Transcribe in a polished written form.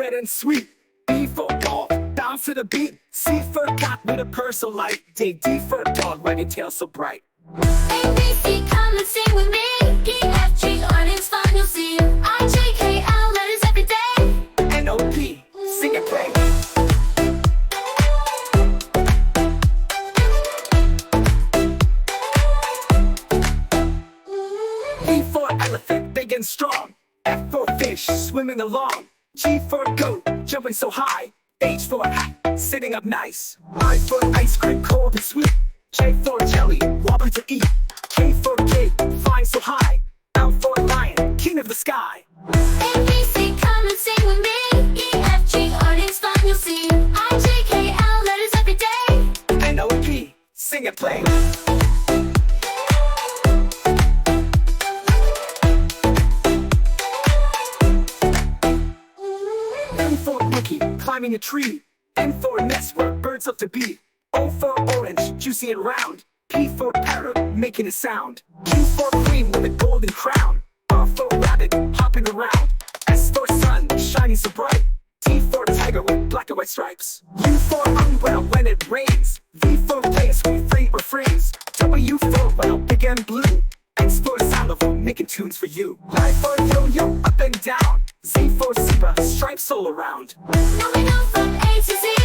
red and sweet. B for ball, down to the beat. C for cat with a purse so light. D for dog, wagging tail so bright. A, B, C, come and sing with me. E, F, G, learning's fun, you'll see. I, J, K, L, letters every day. N, O, P, sing and play. E for elephant, big and strong. F for fish, swimming along. G for goat, jumping so high. H for hat, sitting up nice. I for ice cream, cold and sweet. J for jelly, wobbly to eat. K for cake, flying so high. L for lion, king of the sky. A, B, C, come and sing with me. E, F, G, learning's fun, you'll see. I, J, K, L, letters every day. N, O, P, sing and play. M for monkey, climbing a tree. N for nest where birds love to be. O for orange, juicy and round. P for parrot, making a sound. Q for queen with a golden crown. R for rabbit, hopping around. S for sun, shining so bright. T for tiger with black and white stripes. U for umbrella when it rains. V for place with free refrains. W for well, big and blue. X for xylophone, making tunes for you. I for yo-yo, up and down. Z for zebra, stripes all around. Now we know from A to Z.